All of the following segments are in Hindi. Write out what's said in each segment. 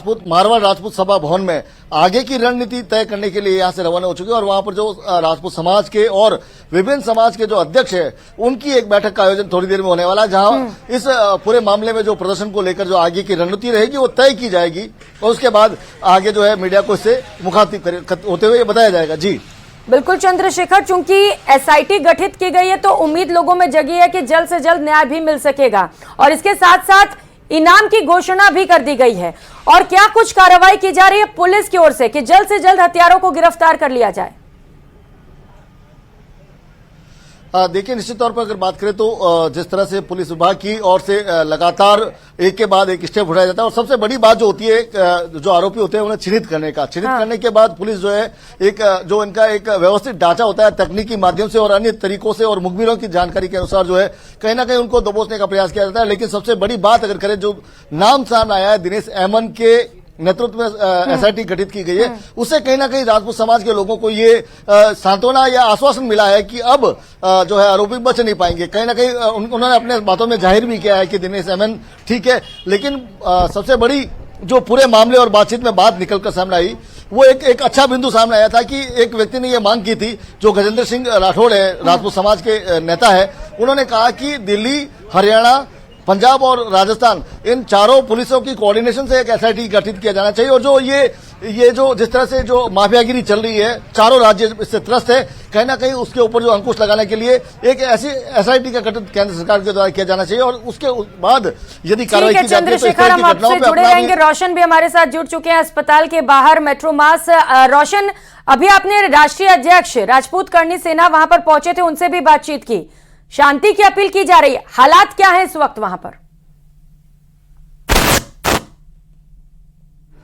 राजपूत मारवाड़ राजपूत सभा भवन में आगे की रणनीति तय करने के लिए यहां से रवाना हो चुके हैं और वहां पर जो राजपूत समाज के और विभिन्न समाज के जो अध्यक्ष है उनकी एक बैठक का आयोजन थोड़ी देर में होने वाला है, जहां इस पूरे मामले में जो प्रदर्शन को लेकर जो आगे की रणनीति रहेगी वो तय की जाएगी और उसके बाद आगे जो है मीडिया को इससे मुखातिब होते हुए बताया जाएगा। जी बिल्कुल चंद्रशेखर, चूंकि एसआईटी गठित की गई है तो उम्मीद लोगों में जगी है कि जल्द से जल्द न्याय भी मिल सकेगा और इसके साथ साथ इनाम की घोषणा भी कर दी गई है। और क्या कुछ कार्रवाई की जा रही है पुलिस की ओर से कि जल्द से जल्द हत्यारों को गिरफ्तार कर लिया जाए? देखिए, निश्चित तौर पर अगर बात करें तो जिस तरह से पुलिस विभाग की ओर से लगातार एक के बाद एक स्टेप उठाया जाता है और सबसे बड़ी बात जो होती है जो आरोपी होते हैं उन्हें चिन्हित करने का। चिन्हित करने के बाद पुलिस जो है एक जो इनका एक व्यवस्थित ढांचा होता है तकनीकी माध्यम से और अन्य तरीकों से और मुखबिरों की जानकारी के अनुसार जो है कहीं ना कहीं उनको दबोचने का प्रयास किया जाता है। लेकिन सबसे बड़ी बात अगर करें, जो नाम सामने आया है दिनेश अमन के नेतृत्व में एसआईटी गठित की गई है, उससे कहीं ना कहीं राजपूत समाज के लोगों को ये सांत्वना या आश्वासन मिला है कि अब जो है आरोपी बच नहीं पाएंगे। कहीं ना कहीं उन्होंने अपने बातों में जाहिर भी किया है कि दिनेश अमन ठीक है, लेकिन सबसे बड़ी जो पूरे मामले और बातचीत में बात निकलकर सामने आई वो एक अच्छा बिंदु सामने आया था कि एक व्यक्ति ने ये मांग की थी, जो गजेंद्र सिंह राठौड़ है, राजपूत समाज के नेता है। उन्होंने कहा कि दिल्ली, हरियाणा, पंजाब और राजस्थान इन चारों पुलिसों की कोऑर्डिनेशन से एक एसआईटी गठित किया जाना चाहिए और जो ये जो जिस तरह से जो माफियागिरी चल रही है, चारों राज्य इससे त्रस्त है, कहीं ना कहीं उसके ऊपर जो अंकुश लगाने के लिए एक ऐसी एसआईटी का गठन केंद्र सरकार के द्वारा किया जाना चाहिए और उसके बाद यदि कार्रवाई की जाती है तो इस तरह की घटनाओं पर जुड़े रहेंगे। रोशन भी हमारे साथ जुड़ चुके हैं अस्पताल के बाहर मेट्रो मास। रोशन, अभी आपने राष्ट्रीय अध्यक्ष राजपूत करणी सेना वहां पर पहुंचे थे, उनसे भी बातचीत की, शांति की अपील की जा रही है, हालात क्या है इस वक्त वहां पर?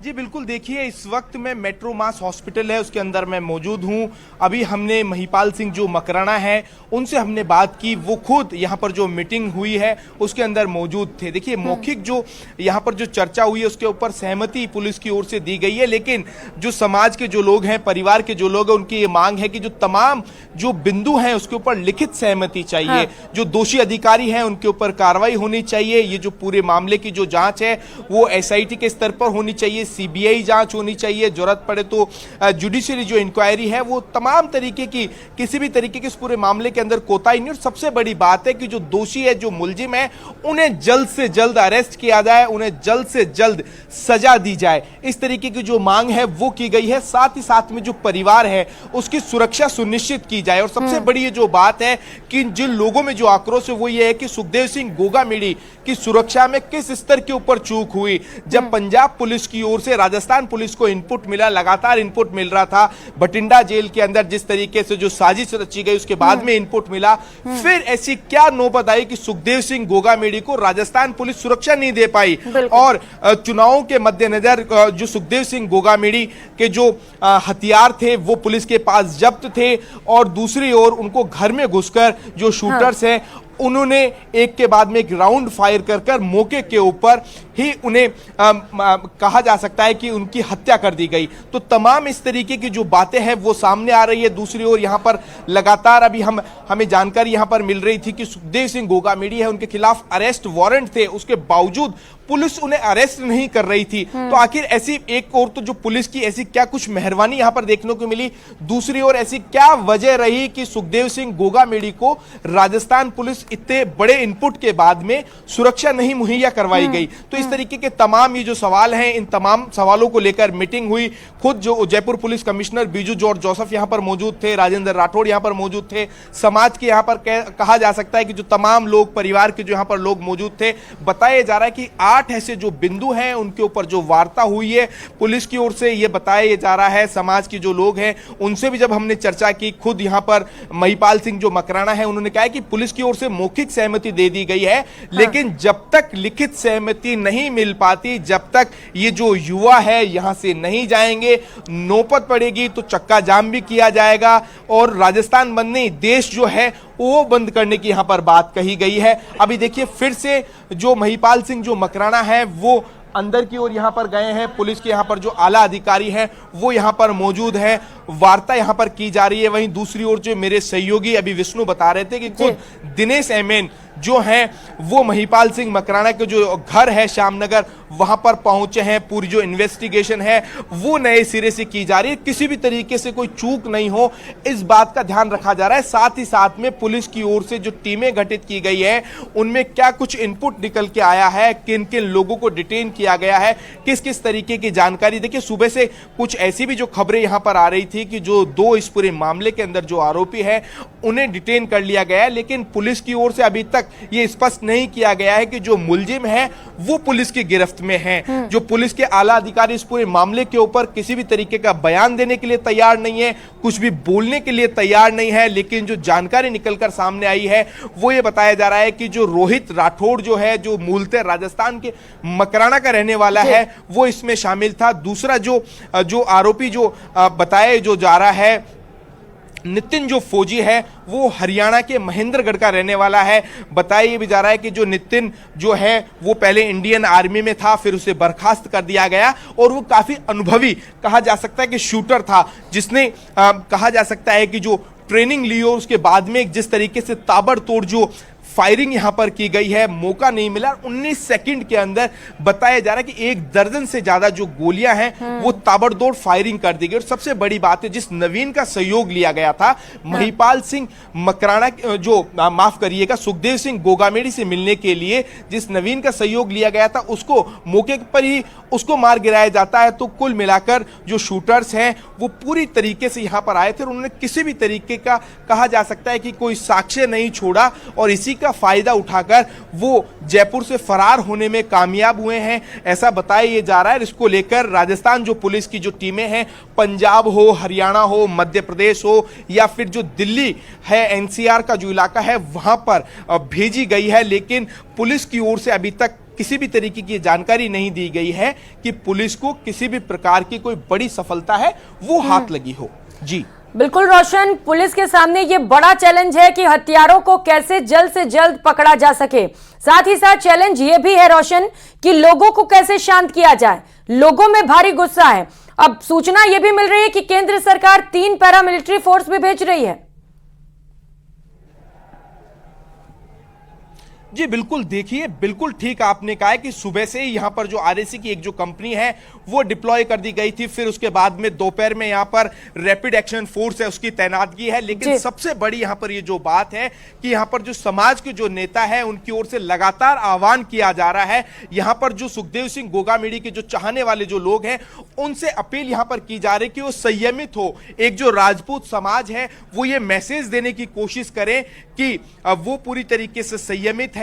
जी बिल्कुल, देखिए इस वक्त मैं मेट्रो मास हॉस्पिटल है उसके अंदर मैं मौजूद हूं। अभी हमने महिपाल सिंह जो मकराना है उनसे हमने बात की, वो खुद यहां पर जो मीटिंग हुई है उसके अंदर मौजूद थे। देखिए मौखिक जो यहां पर जो चर्चा हुई है उसके ऊपर सहमति पुलिस की ओर से दी गई है, लेकिन जो समाज के जो लोग हैं, परिवार के जो लोग हैं, उनकी ये मांग है कि जो तमाम जो बिंदु हैं उसके ऊपर लिखित सहमति चाहिए। हाँ। जो दोषी अधिकारी हैं उनके ऊपर कार्रवाई होनी चाहिए। ये जो पूरे मामले की जो जांच है वो एसआईटी के स्तर पर होनी चाहिए, सीबीआई जांच होनी चाहिए, जरूरत पड़े तो जुडिशियरी जो इंक्वायरी है वो तमाम तरीके की किसी भी तरीके के इस पूरे मामले के अंदर कोताही नहीं। और सबसे बड़ी बात है कि जो दोषी है, जो मुलजिम है, उन्हें जल्द से जल्द अरेस्ट किया जाए, उन्हें जल्द से जल्द सजा दी जाए, इस तरीके की जो मांग है वो की गई है। साथ ही साथ में जो परिवार है उसकी सुरक्षा सुनिश्चित की जाए। और सबसे बड़ी ये जो बात है कि जिन लोगों में जो आक्रोश है वो ये है कि सुखदेव सिंह गोगामेडी की सुरक्षा में किस स्तर के ऊपर चूक हुई। जब पंजाब पुलिस की ओर से राजस्थान पुलिस को इनपुट मिला, लगातार इनपुट मिल रहा था, बठिंडा जेल के अंदर जिस तरीके से जो साजिश रची गई उसके बाद में इनपुट मिला, फिर ऐसी क्या नौबत आई कि सुखदेव सिंह गोगामेडी को राजस्थान पुलिस सुरक्षा नहीं दे पाई। और चुनावों के मद्देनजर जो सुखदेव सिंह गोगामेडी के जो हथियार थे वो पुलिस के पास जब्त थे और दूसरी ओर उनको घर में घुसकर जो शूटर्स हैं उन्होंने एक के बाद में एक राउंड फायर कर मौके के ऊपर ही उन्हें कहा जा सकता है कि उनकी हत्या कर दी गई। तो तमाम इस तरीके की जो बातें हैं वो सामने आ रही है। दूसरी ओर यहां पर लगातार अभी हमें जानकारी यहां पर मिल रही थी कि सुखदेव सिंह गोगामेडी है, उनके खिलाफ अरेस्ट वारंट थे, उसके बावजूद पुलिस उन्हें अरेस्ट नहीं कर रही थी। तो आखिर ऐसी एक और तो जो पुलिस की ऐसी क्या कुछ मेहरबानी यहां पर देखने को मिली, दूसरी ओर ऐसी क्या वजह रही कि सुखदेव सिंह गोगामेडी को राजस्थान पुलिस इतने बड़े इनपुट के बाद में सुरक्षा नहीं मुहैया करवाई गई। तो इस तरीके के तमाम ये जो सवाल हैं, इन तमाम सवालों को लेकर मीटिंग हुई। खुद जो Jaipur police commissioner Biju George Joseph यहां पर मौजूद थे, राजेंद्र राठौड़ यहां पर मौजूद थे, समाज के यहां पर कहा जा सकता है कि जो तमाम लोग, परिवार के जो यहां पर लोग मौजूद थे। बताया जा रहा है कि 8 ऐसे जो बिंदु हैं उनके ऊपर जो वार्ता हुई है पुलिस की ओर से, ये बताया जा रहा है। समाज के जो लोग हैं उनसे भी जब हमने चर्चा की, खुद यहां पर महिपाल सिंह जो मकराना है उन्होंने कहा कि पुलिस की ओर से मौखिक सहमति दे दी गई है, लेकिन जब तक लिखित सहमति नहीं मिल पाती, जब तक ये जो युवा है यहां से नहीं जाएंगे, नौबत पड़ेगी तो चक्का जाम भी किया जाएगा और राजस्थान बंद नहीं, देश जो है वो बंद करने की यहां पर बात कही गई है। अभी देखिए फिर से जो महिपाल सिंह जो मकराना है वो अंदर की ओर यहां पर गए हैं। पुलिस के यहां पर जो आला अधिकारी हैं वो यहां पर मौजूद है, वार्ता यहां पर की जा रही है। वहीं दूसरी ओर जो मेरे सहयोगी अभी विष्णु बता रहे थे कि खुद दिनेश अमन जो हैं वो महिपाल सिंह मकराना के जो घर है श्यामनगर वहां पर पहुंचे हैं। पूरी जो इन्वेस्टिगेशन है वो नए सिरे से की जा रही है, किसी भी तरीके से कोई चूक नहीं हो इस बात का ध्यान रखा जा रहा है। साथ ही साथ में पुलिस की ओर से जो टीमें गठित की गई है उनमें क्या कुछ इनपुट निकल के आया है, किन किन लोगों को डिटेन किया गया है, किस किस तरीके की जानकारी। देखिए सुबह से कुछ ऐसी भी जो खबरें यहां पर आ रही थी कि जो दो इस पूरे मामले के अंदर जो आरोपी है उन्हें डिटेन कर लिया गया है, लेकिन पुलिस की ओर से अभी तक ये स्पष्ट नहीं किया गया है कि जो मुलजिम है वो पुलिस की गिरफ्त में है। जो पुलिस के आला अधिकारी इस पूरे मामले के ऊपर किसी भी तरीके का बयान देने के लिए तैयार नहीं है, कुछ भी बोलने के लिए तैयार नहीं है, लेकिन जो जानकारी निकलकर सामने आई है वो ये बताया जा रहा है कि जो रोहित राठौड़ जो है, जो मूलतः राजस्थान के मकराना का रहने वाला है, वो इसमें शामिल था। दूसरा जो आरोपी जो बताया जो जा रहा है नितिन जो फौजी है वो हरियाणा के महेंद्रगढ़ का रहने वाला है। बताया ये भी जा रहा है कि जो नितिन जो है वो पहले इंडियन आर्मी में था, फिर उसे बर्खास्त कर दिया गया और वो काफी अनुभवी कहा जा सकता है कि शूटर था, जिसने कहा जा सकता है कि जो ट्रेनिंग ली हो उसके बाद में जिस तरीके से ताबड़तोड़ जो फायरिंग यहां पर की गई है, मौका नहीं मिला। 19 सेकंड के अंदर बताया जा रहा है कि 1 दर्जन से ज्यादा जो गोलियां हैं वो ताबड़तोड़ फायरिंग कर दी गई। और सबसे बड़ी बात है जिस नवीन का सहयोग लिया गया था महिपाल सिंह मकराना, जो माफ करिएगा सुखदेव सिंह गोगामेड़ी से मिलने के लिए जिस नवीन का सहयोग लिया गया था उसको मौके पर ही उसको मार गिराया जाता है। तो कुल मिलाकर जो शूटर्स हैं वो पूरी तरीके से यहां पर आए थे और उन्होंने किसी भी तरीके का कहा जा सकता है कि कोई साक्ष्य नहीं छोड़ा और इसी का फायदा उठाकर वो जयपुर से फरार होने में कामयाब हुए हैं, ऐसा बताया ये जा रहा है। इसको लेकर राजस्थान जो पुलिस की जो टीमें हैं, पंजाब हो, हरियाणा हो, मध्य प्रदेश हो या फिर जो दिल्ली है, एनसीआर का जो इलाका है वहां पर भेजी गई है, लेकिन पुलिस की ओर से अभी तक किसी भी तरीके की जानकारी नहीं दी गई है कि पुलिस को किसी भी प्रकार की कोई बड़ी सफलता है वो हाथ लगी हो। जी बिल्कुल रोशन, पुलिस के सामने ये बड़ा चैलेंज है कि हत्यारों को कैसे जल्द से जल्द पकड़ा जा सके। साथ ही साथ चैलेंज ये भी है रोशन कि लोगों को कैसे शांत किया जाए। लोगों में भारी गुस्सा है। अब सूचना ये भी मिल रही है कि केंद्र सरकार 3 पैरामिलिट्री फोर्स भी भेज रही है। जी बिल्कुल, देखिए बिल्कुल ठीक आपने कहा है कि सुबह से ही यहाँ पर जो आरएसी की एक जो कंपनी है वो डिप्लॉय कर दी गई थी, फिर उसके बाद में दोपहर में यहाँ पर रैपिड एक्शन फोर्स है उसकी तैनातगी है। लेकिन सबसे बड़ी यहाँ पर ये जो बात है कि यहाँ पर जो समाज के जो नेता है उनकी ओर से लगातार आह्वान किया जा रहा है। यहाँ पर जो सुखदेव सिंह गोगामेड़ी के जो चाहने वाले जो लोग हैं उनसे अपील यहाँ पर की जा रही है कि वो संयमित हो। एक जो राजपूत समाज है वो ये मैसेज देने की कोशिश करें कि वो पूरी तरीके से संयमित है।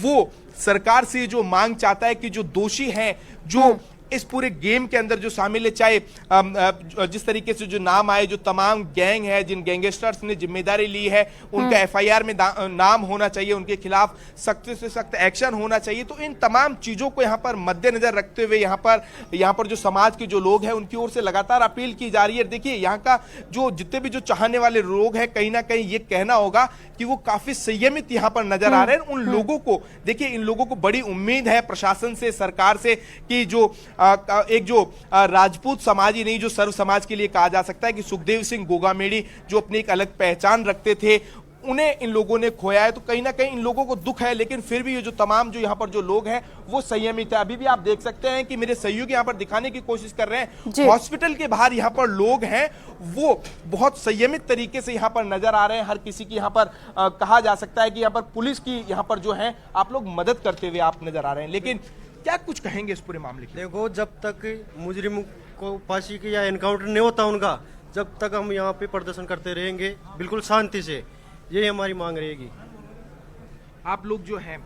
वो सरकार से जो मांग चाहता है कि जो दोषी हैं, जो इस पूरे गेम के अंदर जो शामिल है, चाहे जिस तरीके से जो नाम आए, जो तमाम गैंग है, जिन गैंगस्टर्स ने जिम्मेदारी ली है, उनका एफआईआर में नाम होना चाहिए, उनके खिलाफ सख्त से सख्त एक्शन होना चाहिए। तो इन तमाम चीजों को यहाँ पर मद्देनजर रखते हुए यहाँ पर जो समाज के जो लोग हैं उनकी ओर से लगातार अपील की जा रही है। देखिए यहाँ का जो जितने भी जो चाहने वाले लोग हैं, कहीं ना कहीं ये कहना होगा कि वो काफी संयमित यहाँ पर नजर आ रहे हैं। उन लोगों को देखिए, इन लोगों को बड़ी उम्मीद है प्रशासन से, सरकार से कि जो एक जो राजपूत समाज ही नहीं, जो सर्व समाज के लिए कहा जा सकता है कि सुखदेव सिंह गोगामेड़ी जो अपनी एक अलग पहचान रखते थे उन्हें इन लोगों ने खोया है। तो कहीं ना कहीं इन लोगों को दुख है, लेकिन फिर भी ये जो तमाम जो यहाँ पर जो लोग हैं वो संयमित है। अभी भी आप देख सकते हैं कि मेरे सहयोगी यहाँ पर दिखाने की कोशिश कर रहे हैं, हॉस्पिटल के बाहर यहाँ पर लोग हैं वो बहुत संयमित तरीके से यहाँ पर नजर आ रहे हैं। हर किसी की यहाँ पर कहा जा सकता है कि यहाँ पर पुलिस की यहाँ पर जो है आप लोग मदद करते हुए आप नजर आ रहे हैं। लेकिन क्या कुछ कहेंगे इस पूरे मामले की? देखो, जब तक मुजरिम को फांसी की या एनकाउंटर नहीं होता उनका, जब तक हम यहाँ पे प्रदर्शन करते रहेंगे बिल्कुल शांति से, यही हमारी मांग रहेगी। आप लोग जो हैं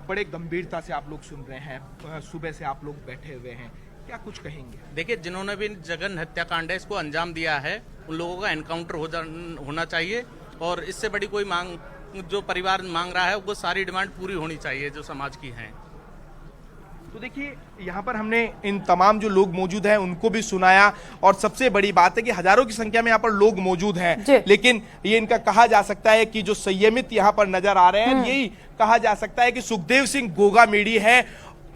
बड़े गंभीरता से आप लोग सुन रहे हैं, सुबह से आप लोग बैठे हुए हैं, क्या कुछ कहेंगे? देखिए, जिन्होंने भी जघन्य हत्याकांड है इसको अंजाम दिया है उन लोगों का एनकाउंटर होना चाहिए और इससे बड़ी कोई मांग जो परिवार मांग रहा है वो सारी डिमांड पूरी होनी चाहिए जो समाज की हैं। तो देखिए यहाँ पर हमने इन तमाम जो लोग मौजूद हैं उनको भी सुनाया और सबसे बड़ी बात है कि हजारों की संख्या में यहाँ पर लोग मौजूद हैं, लेकिन ये इनका कहा जा सकता है कि जो संयमित यहाँ पर नजर आ रहे हैं, यही कहा जा सकता है कि सुखदेव सिंह गोगामेड़ी है,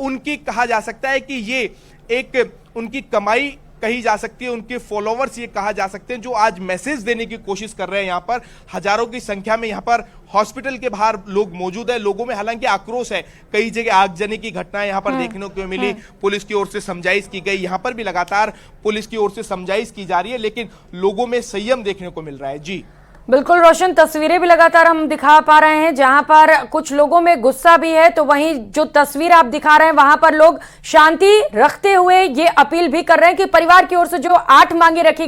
उनकी कहा जा सकता है कि ये एक उनकी कमाई कही जा सकती है, उनके फॉलोवर्स ये कहा जा सकते हैं, जो आज मैसेज देने की कोशिश कर रहे हैं। यहाँ पर हजारों की संख्या में यहाँ पर हॉस्पिटल के बाहर लोग मौजूद है। लोगों में हालांकि आक्रोश है, कई जगह आगजनी की घटनाएं यहाँ पर देखने को मिली, पुलिस की ओर से समझाइश की गई, यहाँ पर भी लगातार पुलिस की ओर से समझाइश की जा रही है, लेकिन लोगों में संयम देखने को मिल रहा है। जी बिल्कुल रोशन, तस्वीरें भी लगातार हम दिखा पा रहे हैं, जहां पर कुछ लोगों में गुस्सा भी है, तो वहीं जो तस्वीर आप दिखा रहे हैं वहां पर लोग शांति रखते हुए ये अपील भी कर रहे हैं कि परिवार की ओर से जो 8 मांगे रखी